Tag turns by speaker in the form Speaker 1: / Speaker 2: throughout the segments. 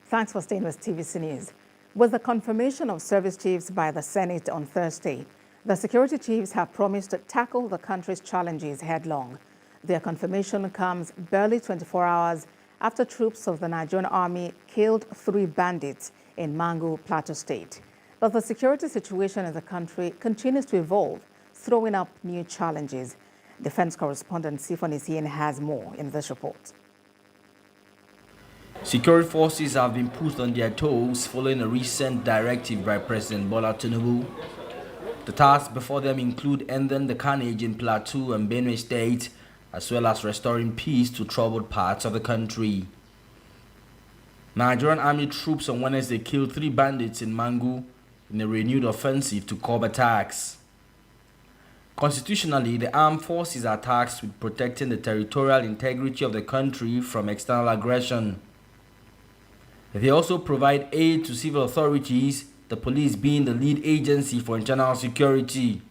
Speaker 1: Thanks for staying with TVC News. With the confirmation of service chiefs by the Senate on Thursday, the security chiefs have promised to tackle the country's challenges headlong. Their confirmation comes barely 24 hours after troops of the Nigerian army killed 3 bandits in Mangu, Plateau State. But the security situation in the country continues to evolve, throwing up new challenges. Defense correspondent Sifon Isien has more in this report.
Speaker 2: Security forces have been put on their toes following a recent directive by President Bola Tinubu. The tasks before them include ending the carnage in Plateau and Benue State, as well as restoring peace to troubled parts of the country. Nigerian army troops on Wednesday killed 3 bandits in Mangu in a renewed offensive to curb attacks. Constitutionally, the armed forces are tasked with protecting the territorial integrity of the country from external aggression. They also provide aid to civil authorities, the police being the lead agency for internal security.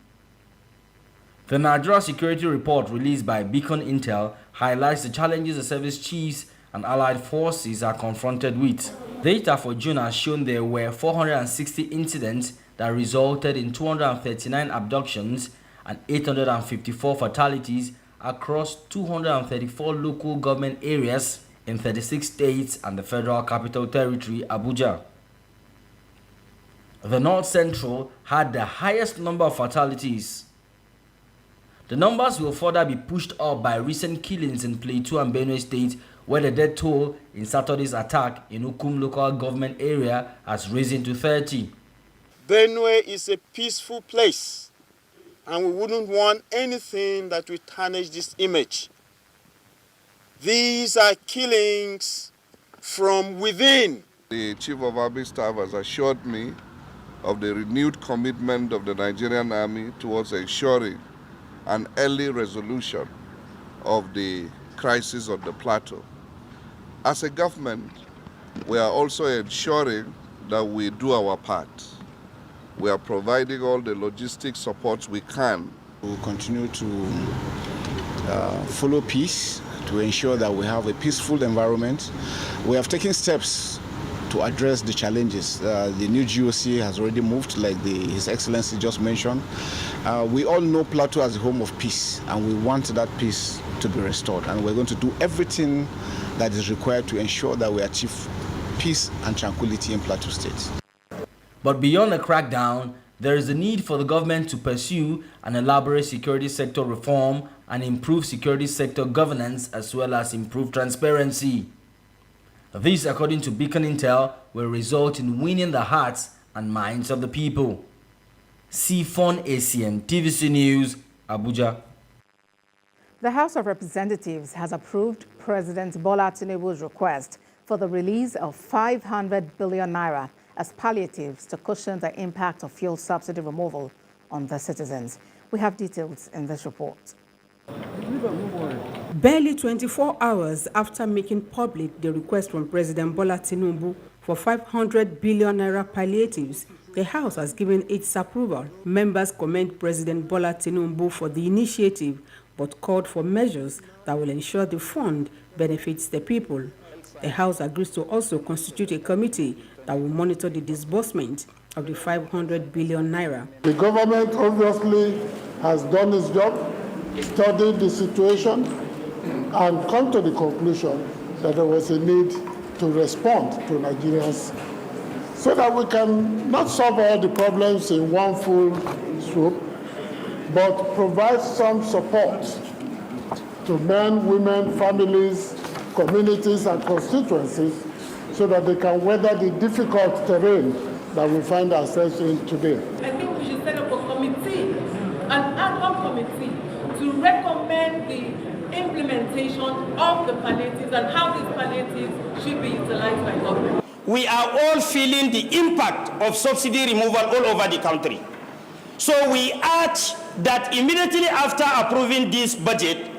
Speaker 2: The Nigeria Security Report released by Beacon Intel highlights the challenges the service chiefs and allied forces are confronted with. Data for June has shown there were 460 incidents that resulted in 239 abductions and 854 fatalities across 234 local government areas in 36 states and the Federal Capital Territory, Abuja. The North Central had the highest number of fatalities. The numbers will further be pushed up by recent killings in Plateau and Benue State, where the death toll in Saturday's attack in Ukum local government area has risen to 30.
Speaker 3: Benue is a peaceful place, and we wouldn't want anything that will tarnish this image. These are killings from within.
Speaker 4: The Chief of Army Staff has assured me of the renewed commitment of the Nigerian Army towards ensuring an early resolution of the crisis on the plateau. As a government, we are also ensuring that we do our part. We are providing all the logistic supports we can.
Speaker 5: We will continue to follow peace, to ensure that we have a peaceful environment. We have taken steps to address the challenges. The new GOC has already moved, like His Excellency just mentioned. We all know Plateau as a home of peace, and we want that peace to be restored. And we're going to do everything that is required to ensure that we achieve peace and tranquility in Plateau State.
Speaker 2: But beyond the crackdown, there is a need for the government to pursue an elaborate security sector reform and improve security sector governance, as well as improve transparency. This, according to Beacon Intel, will result in winning the hearts and minds of the people. Sifon Isien, TVC News, Abuja.
Speaker 1: The House of Representatives has approved President Bola Tinubu's request for the release of 500 billion naira as palliatives to cushion the impact of fuel subsidy removal on the citizens. We have details in this report.
Speaker 6: Barely 24 hours after making public the request from President Bola Tinubu for 500 billion naira palliatives, the House has given its approval. Members commend President Bola Tinubu for the initiative, but called for measures that will ensure the fund benefits the people. The House agrees to also constitute a committee that will monitor the disbursement of the 500 billion naira.
Speaker 7: The government obviously has done its job, studied the situation, and come to the conclusion that there was a need to respond to Nigerians so that we can not solve all the problems in one full swoop, but provide some support to men, women, families, communities, and constituencies so that they can weather the difficult terrain that we find ourselves in today.
Speaker 8: I think we should set up a committee, an ad hoc committee, to recommend the implementation of the palliatives and how these palliatives should be utilized by government.
Speaker 9: We are all feeling the impact of subsidy removal all over the country. So we urge that immediately after approving this budget,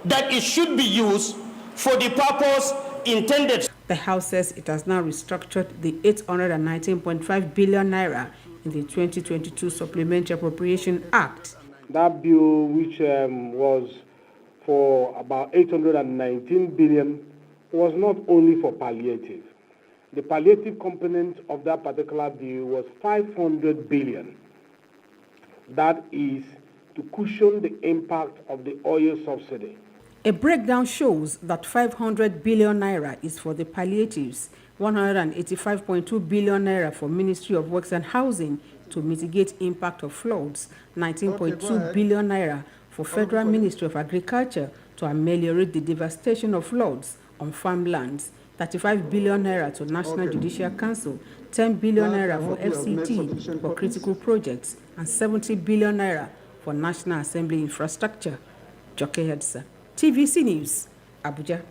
Speaker 9: that it should be used for the purpose intended.
Speaker 6: The House says it has now restructured the 819.5 billion naira in the 2022 Supplementary Appropriation Act.
Speaker 10: That bill, which was for about 819 billion, was not only for palliative. the palliative component of that particular bill was 500 billion. That is to cushion the impact of the oil subsidy.
Speaker 6: A breakdown shows that 500 billion naira is for the palliatives, 185.2 billion naira for Ministry of Works and Housing to mitigate impact of floods, 19.2 billion naira for Federal Ministry of Agriculture to ameliorate the devastation of floods on farmlands, 35 billion naira to National Judicial Council, 10 billion naira for FCT for critical projects, and 70 billion naira for National Assembly infrastructure. Joke Hedsa, TVC News, Abuja.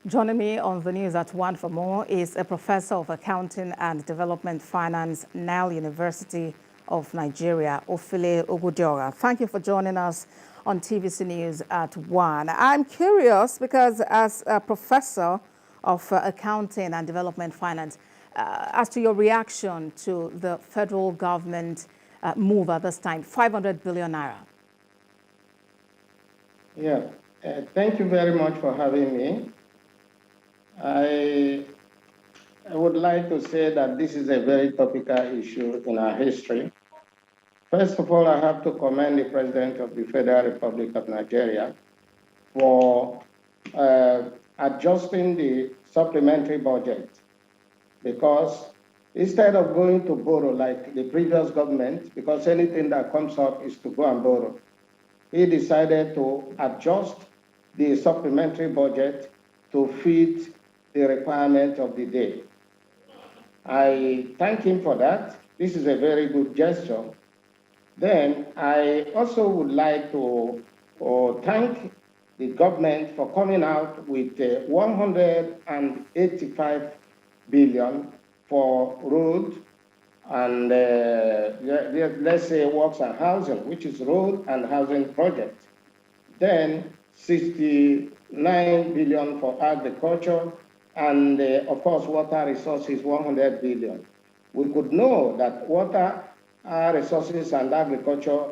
Speaker 1: Joining me on the news at 1 for more is a professor of accounting and development finance, Nile University of Nigeria, Ofile Ogudiora. Thank you for joining us on TVC News at 1. I'm curious because as a professor of accounting and development finance, as to your reaction to the federal government move at this time, 500 billion naira.
Speaker 11: Yeah, thank you very much for having me. I would like to say that this is a very topical issue in our history. First of all, I have to commend the President of the Federal Republic of Nigeria for adjusting the supplementary budget, because instead of going to borrow like the previous government, because anything that comes up is to go and borrow, he decided to adjust the supplementary budget to fit the requirement of the day. I thank him for that. This is a very good gesture. Then I also would like to thank the government for coming out with 185 billion for road and let's say works and housing, which is road and housing project. Then 69 billion for agriculture, and of course water resources, 100 billion. We could know that water resources and agriculture,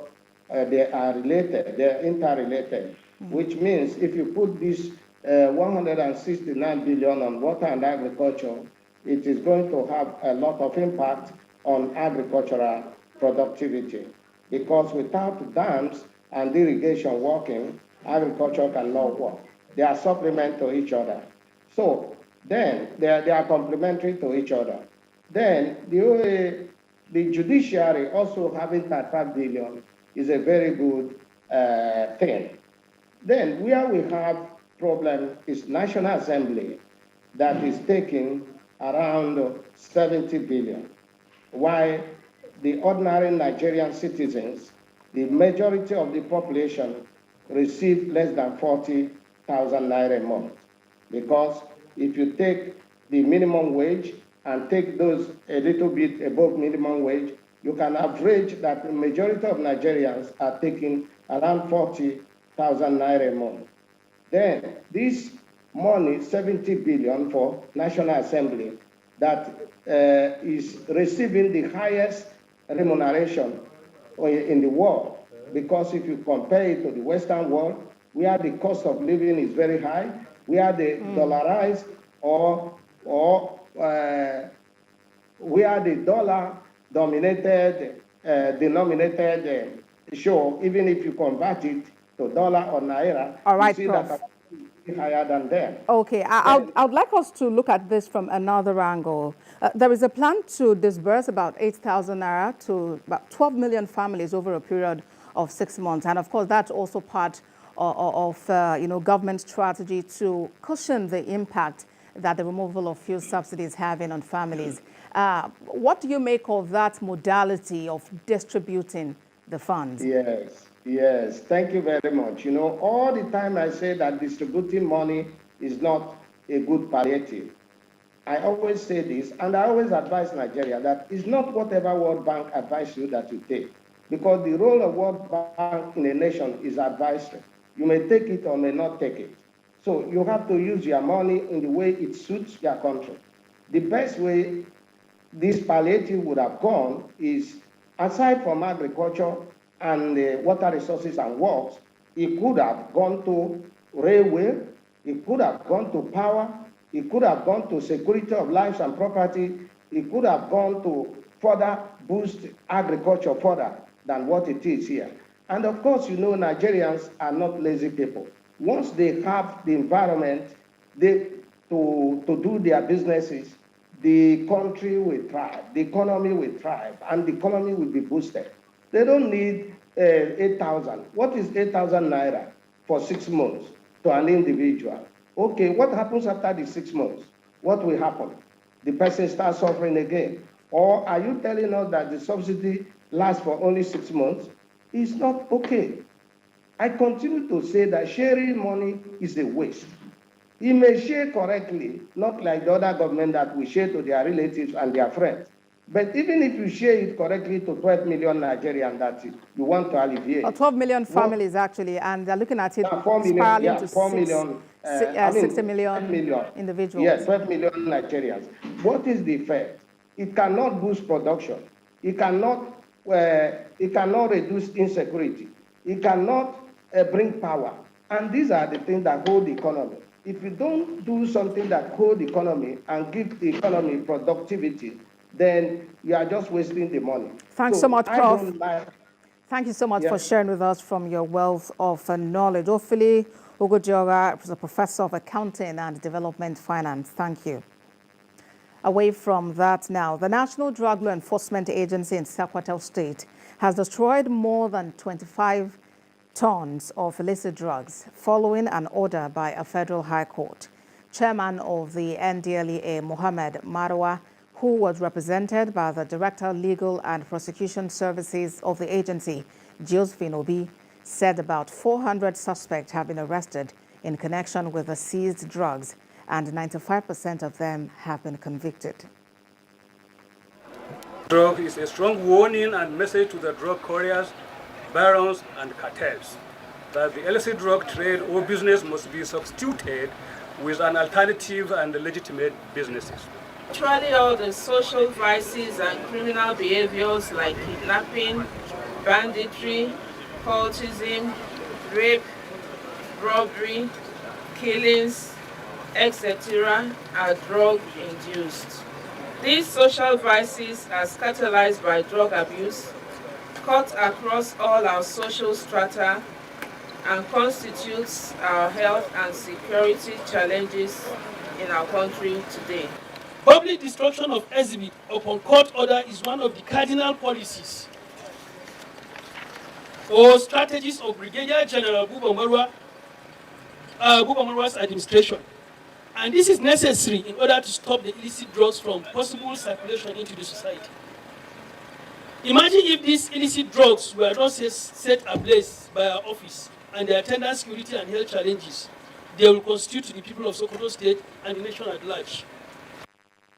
Speaker 11: they are related, they're interrelated, which means if you put this 169 billion on water and agriculture, it is going to have a lot of impact on agricultural productivity, because without dams and irrigation working, agriculture cannot work. They are supplement to each other. So then they are complementary to each other. Then the judiciary also having 35 billion is a very good thing. Then where we have problem is National Assembly that is taking around 70 billion. While the ordinary Nigerian citizens, the majority of the population, receive less than 40,000 naira a month. Because if you take the minimum wage and take those a little bit above minimum wage, you can average that the majority of Nigerians are taking around 40,000 naira a month. Then this money, 70 billion for National Assembly, that is receiving the highest remuneration in the world, because if you compare it to the Western world, where the cost of living is very high, where the dollarized or where the dollar dominated, denominated show, even if you convert it to dollar or naira,
Speaker 1: all right,
Speaker 11: you see
Speaker 1: Prof.
Speaker 11: that higher than them.
Speaker 1: Okay, I'd like us to look at this from another angle. There is a plan to disburse about 8,000 naira to about 12 million families over a period of 6 months. And of course, that's also part of government strategy to cushion the impact that the removal of fuel subsidies having on families. What do you make of that modality of distributing the funds?
Speaker 11: Yes, thank you very much. You know, all the time I say that distributing money is not a good palliative. I always say this, and I always advise Nigeria that it's not whatever World Bank advises you that you take, because the role of World Bank in a nation is advisory. You may take it or may not take it. So you have to use your money in the way it suits your country. The best way this palliative would have gone is, aside from agriculture and water resources and works, it could have gone to railway, it could have gone to power, It could have gone to security of lives and property. It could have gone to further boost agriculture further than what it is here. And of course, you know, Nigerians are not lazy people. Once they have the environment to do their businesses, the country will thrive, the economy will thrive, and the economy will be boosted. They don't need 8,000. What is 8,000 naira for 6 months to an individual? Okay, what happens after the 6 months? What will happen? The person starts suffering again. Or are you telling us that the subsidy lasts for only 6 months? It's not okay. I continue to say that sharing money is a waste. He may share correctly, not like the other government that we share to their relatives and their friends. But even if you share it correctly to 12 million Nigerians that you want to alleviate.
Speaker 1: 12 million families, actually, and they're looking at it
Speaker 11: 4 million,
Speaker 1: spiraling to
Speaker 11: 4 million,
Speaker 1: 60 million individuals.
Speaker 11: Yes, 12 million Nigerians. What is the effect? It cannot boost production. It cannot reduce insecurity. It cannot bring power. And these are the things that hold the economy. If you don't do something that hold the economy and give the economy productivity, then you are just wasting the money.
Speaker 1: Thanks so much, Prof. Thank you so much for sharing with us from your wealth of knowledge. Ofili Ogudioga is a professor of accounting and development finance. Thank you. Away from that now, the National Drug Law Enforcement Agency in Sokoto State has destroyed more than 25 tons of illicit drugs following an order by a federal high court. Chairman of the NDLEA, Mohammed Marwa, who was represented by the Director of Legal and Prosecution Services of the agency, Josephine Obi, said about 400 suspects have been arrested in connection with the seized drugs, and 95% of them have been convicted.
Speaker 12: Drug is a strong warning and message to the drug couriers, barons, and cartels that the illicit drug trade or business must be substituted with an alternative and legitimate businesses.
Speaker 13: Actually, all the social vices and criminal behaviors like kidnapping, banditry, cultism, rape, robbery, killings, etc. are drug-induced. These social vices are catalyzed by drug abuse, cut across all our social strata, and constitutes our health and security challenges in our country today.
Speaker 14: Public destruction of exhibit upon court order is one of the cardinal policies or strategies of Brigadier General Buba Marwa's administration. And this is necessary in order to stop the illicit drugs from possible circulation into the society. Imagine if these illicit drugs were not set ablaze by our office and their attendant security and health challenges they will constitute to the people of Sokoto State and the nation at large.